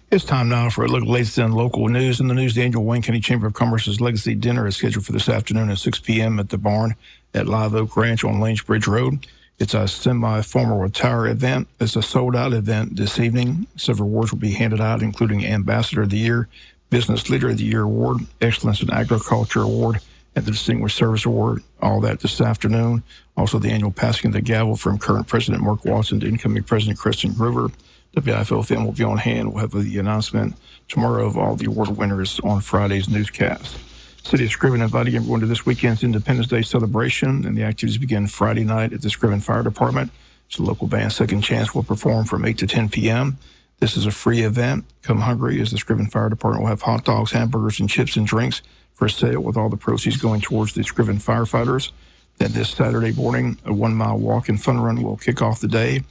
It's time now for a look at the latest in local news. In the news, the annual Wayne County Chamber of Commerce's Legacy Dinner is scheduled for this afternoon at 6 p.m. at the barn at Live Oak Ranch on Lanesbridge Road. It's a semi-formal attire event. It's a sold-out event this evening. Several awards will be handed out, including Ambassador of the Year, Business Leader of the Year Award, Excellence in Agriculture Award, and the Distinguished Service Award. All that this afternoon. Also, the annual passing of the gavel from current President Mark Watson to incoming President Kristen Groover. WIFO film will be on hand. We'll have the announcement tomorrow of all the award winners on Friday's newscast. City of Scriven inviting everyone to this weekend's Independence Day celebration, and the activities begin Friday night at the Scriven Fire Department. So local band Second Chance will perform from 8 to 10 p.m. This is a free event. Come hungry, as the Scriven Fire Department will have hot dogs, hamburgers, and chips and drinks for sale, with all the proceeds going towards the Scriven firefighters. Then this Saturday morning, a 1-mile walk and fun run will kick off the day.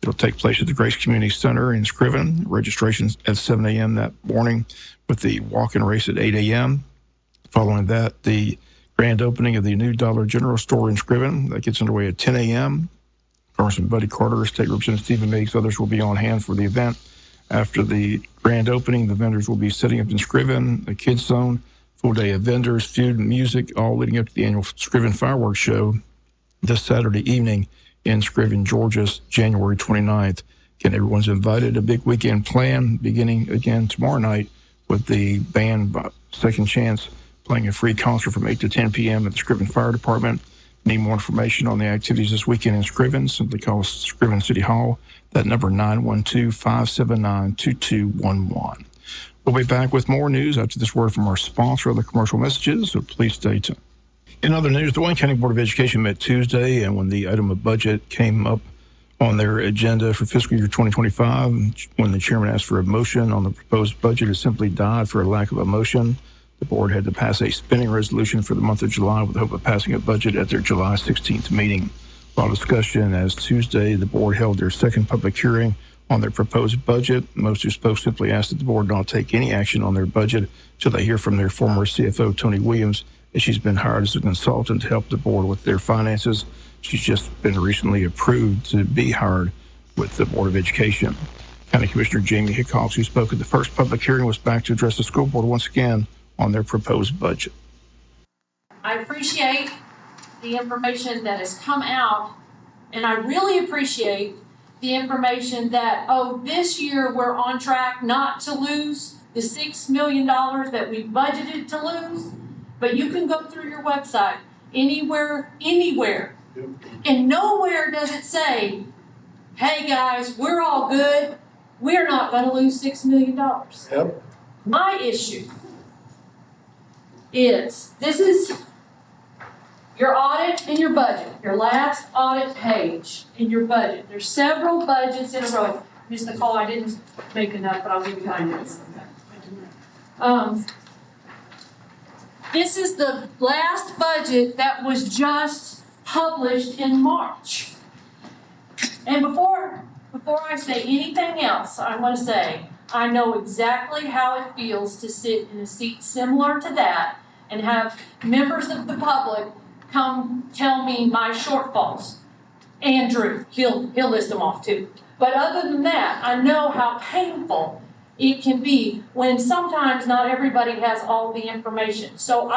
It'll take place at the Grace Community Center in Scriven. Registration's at 7 a.m. that morning, with the walk and race at 8 a.m. Following that, the grand opening of the new Dollar General store in Scriven that gets underway at 10 a.m. Congressman Buddy Carter, State Representative Stephen Meigs, others will be on hand for the event. After the grand opening, the vendors will be setting up in Scriven, a kids zone, full day of vendors, food, and music, all leading up to the annual Scriven Fireworks Show this Saturday evening in Scriven, Georgia, January 29th. Again, everyone's invited. A big weekend plan beginning again tomorrow night with the band Second Chance playing a free concert from 8 to 10 p.m. at the Scriven Fire Department. Need more information on the activities this weekend in Scriven, simply call Scriven City Hall. That number 912-579-2211. We'll be back with more news after this word from our sponsor of the commercial messages, so please stay tuned. In other news, the Wayne County Board of Education met Tuesday, and when the item of budget came up on their agenda for fiscal year 2025, when the chairman asked for a motion on the proposed budget, it simply died for a lack of a motion. The board had to pass a spending resolution for the month of July with the hope of passing a budget at their July 16th meeting. While discussion, as Tuesday, the board held their second public hearing on their proposed budget. Most who spoke simply asked that the board not take any action on their budget until they hear from their former CFO, Tony Williams, as she's been hired as a consultant to help the board with their finances. She's just been recently approved to be hired with the Board of Education. County Commissioner Jamie Hickox, who spoke at the first public hearing, was back to address the school board once again on their proposed budget. I appreciate the information that has come out, and I really appreciate the information that, this year we're on track not to lose the $6 million that we budgeted to lose. But you can go through your website anywhere, and nowhere does it say, hey guys, we're all good. We're not going to lose $6 million. Yep. My issue is, this is your audit and your budget, your last audit page in your budget. There's several budgets in a row. Ms. Nicole, I didn't make enough, but I'll give you kindness. This is the last budget that was just published in March. And before I say anything else, I want to say I know exactly how it feels to sit in a seat similar to that and have members of the public come tell me my shortfalls. Andrew, he'll list them off too. But other than that, I know how painful it can be when sometimes not everybody has all the information. So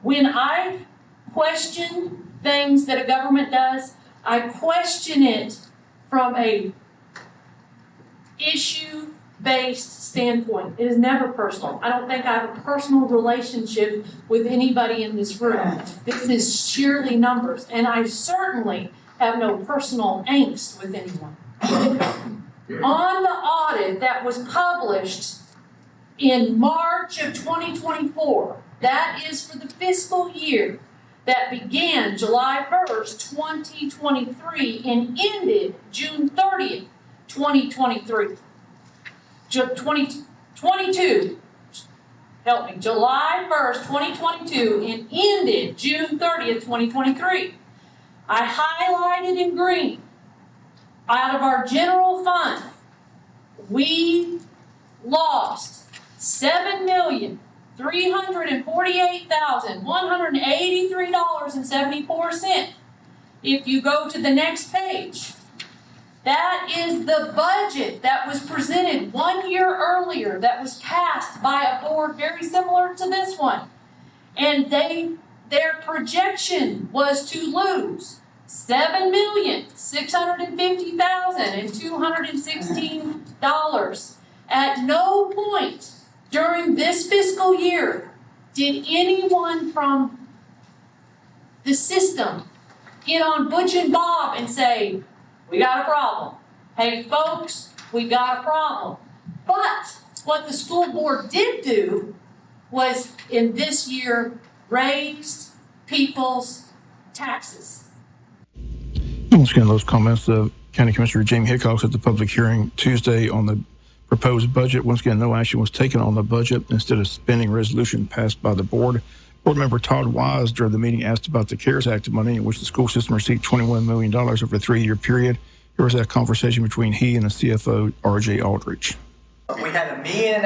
when I question things that a government does, I question it from a issue-based standpoint. It is never personal. I don't think I have a personal relationship with anybody in this room. This is sheerly numbers, and I certainly have no personal angst with anyone. On the audit that was published in March of 2024, that is for the fiscal year that began July 1st, 2023 and ended June 30th, 2023. 2022, help me, July 1st, 2022 and ended June 30th, 2023. I highlighted in green, out of our general fund, we lost $7,348,183.74. If you go to the next page, That is the budget that was presented 1 year earlier, that was passed by a board very similar to this one. And their projection was to lose $7,650,216. At no point during this fiscal year did anyone from the system get on Butch and Bob and say, we got a problem. Hey folks, we got a problem. But what the school board did do was in this year raised people's taxes. Once again, those comments of County Commissioner Jamie Hickox at the public hearing Tuesday on the proposed budget. Once again, no action was taken on the budget. Instead of spending resolution passed by the board. Board member Todd Wise during the meeting asked about the CARES Act money in which the school system received $21 million over a 3-year period. Here was that conversation between he and the CFO, R.J. Aldridge. We had $1.5 million,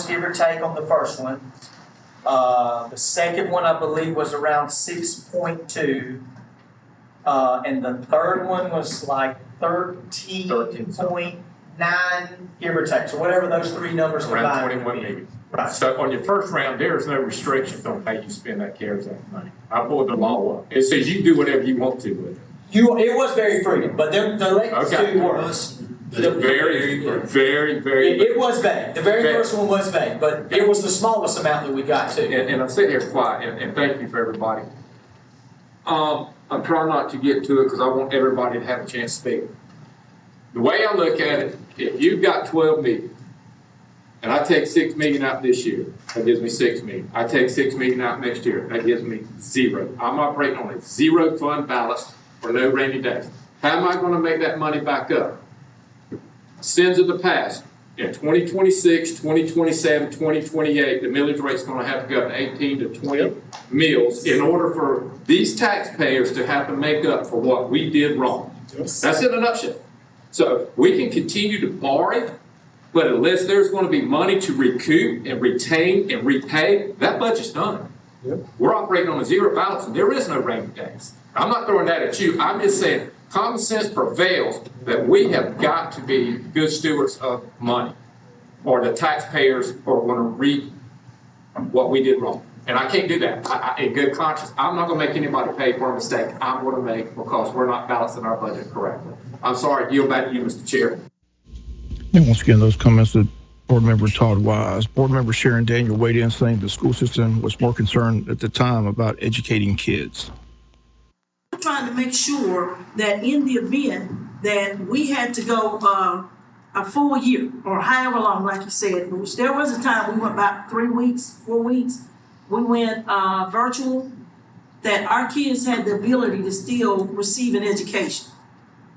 give or take, on the first one. The second one, I believe, was around 6.2. And the third one was like 13.9, give or take. So whatever those three numbers Around combined. 21 million. Right. So on your first round, there is no restrictions on how you spend that CARES Act money. I pulled the law up. It says you do whatever you want to with it. It was very free, but the next two were. Very. It was vague. The very first one was vague, but it was the smallest amount that we got too. And I'm sitting here quiet, and thank you for everybody. I'm trying not to get to it because I want everybody to have a chance to speak. The way I look at it, if you've got 12 million, and I take 6 million out this year, that gives me 6 million. I take 6 million out next year, that gives me 0. I'm operating on a 0 fund balance for no rainy days. How am I going to make that money back up? Sins of the past. In 2026, 2027, 2028, the millage rate's going to have to go up to 18 to 20 mills in order for these taxpayers to have to make up for what we did wrong. That's in a nutshell. So we can continue to borrow, but unless there's going to be money to recoup and retain and repay, that budget's done. Yep. We're operating on a 0 balance, and there is no rainy days. I'm not throwing that at you. I'm just saying common sense prevails that we have got to be good stewards of money, or the taxpayers are going to reap what we did wrong. And I can't do that. In good conscience, I'm not going to make anybody pay for a mistake I'm going to make because we're not balancing our budget correctly. I'm sorry. Yield back to you, Mr. Chair. And once again, those comments of Board Member Todd Wise. Board Member Sharon Daniel weighed in saying the school system was more concerned at the time about educating kids. Trying to make sure that in the event that we had to go a full year or however long, like you said, which there was a time we went about 3 weeks, 4 weeks, we went virtual, that our kids had the ability to still receive an education.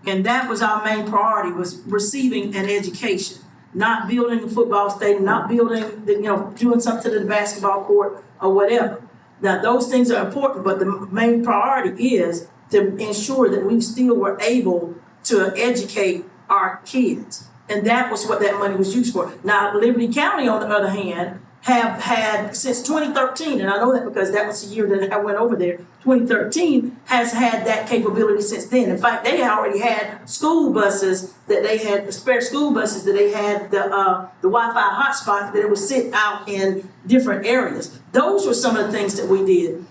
And that was our main priority, was receiving an education, not building a football stadium, not building, doing something to the basketball court or whatever. Now, those things are important, but the main priority is to ensure that we still were able to educate our kids. And that was what that money was used for. Now, Liberty County, on the other hand, have had since 2013, and I know that because that was the year that I went over there, 2013 has had that capability since then. In fact, they already had school buses that they had, spare school buses that they had, the Wi-Fi hotspot that it would sit out in different areas. Those were some of the things that we did.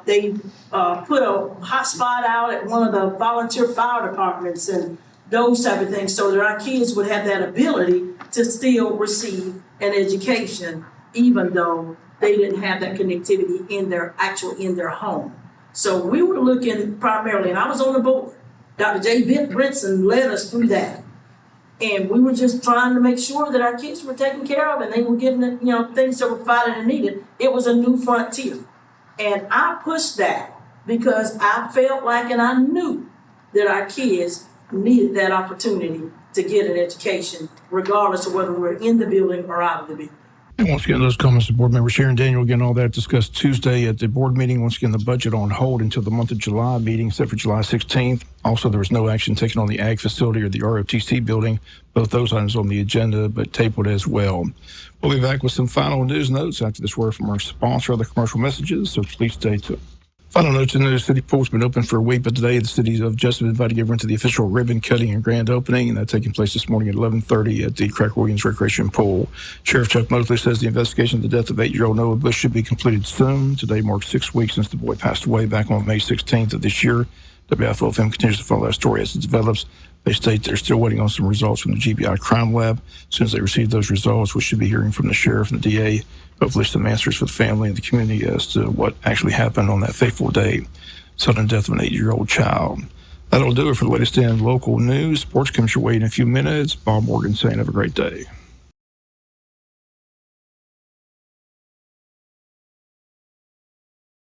They put a hotspot out at one of the volunteer fire departments and those type of things so that our kids would have that ability to still receive an education, even though they didn't have that connectivity in their home. So we were looking primarily, and I was on the board. Dr. J. Brinson led us through that. And we were just trying to make sure that our kids were taken care of and they were getting things that were provided and needed. It was a new frontier. And I pushed that because I felt like and I knew that our kids needed that opportunity to get an education, regardless of whether we're in the building or out of the building. And once again, those comments to Board Member Sharon Daniel, again, all that discussed Tuesday at the board meeting. Once again, the budget on hold until the month of July meeting, except for July 16th. Also, there was no action taken on the ag facility or the ROTC building. Both those items on the agenda, but tabled as well. We'll be back with some final news notes after this word from our sponsor, the commercial messages, so please stay tuned. Final note to the news, city pool's been open for a week, but today the city of Jesup invited everyone to the official ribbon cutting and grand opening, and that's taking place this morning at 11:30 at the Craig Williams Recreation Pool. Sheriff Chuck Mosley says the investigation of the death of 8-year-old Noah Bush should be completed soon. Today marks 6 weeks since the boy passed away back on May 16th of this year. WIFO-FM continues to follow that story as it develops. They state they're still waiting on some results from the GBI crime lab. As soon as they receive those results, we should be hearing from the sheriff and the DA, hopefully some answers for the family and the community as to what actually happened on that fateful day, sudden death of an 8-year-old child. That'll do it for the latest in local news. Sports comes your way in a few minutes. Bob Morgan saying have a great day.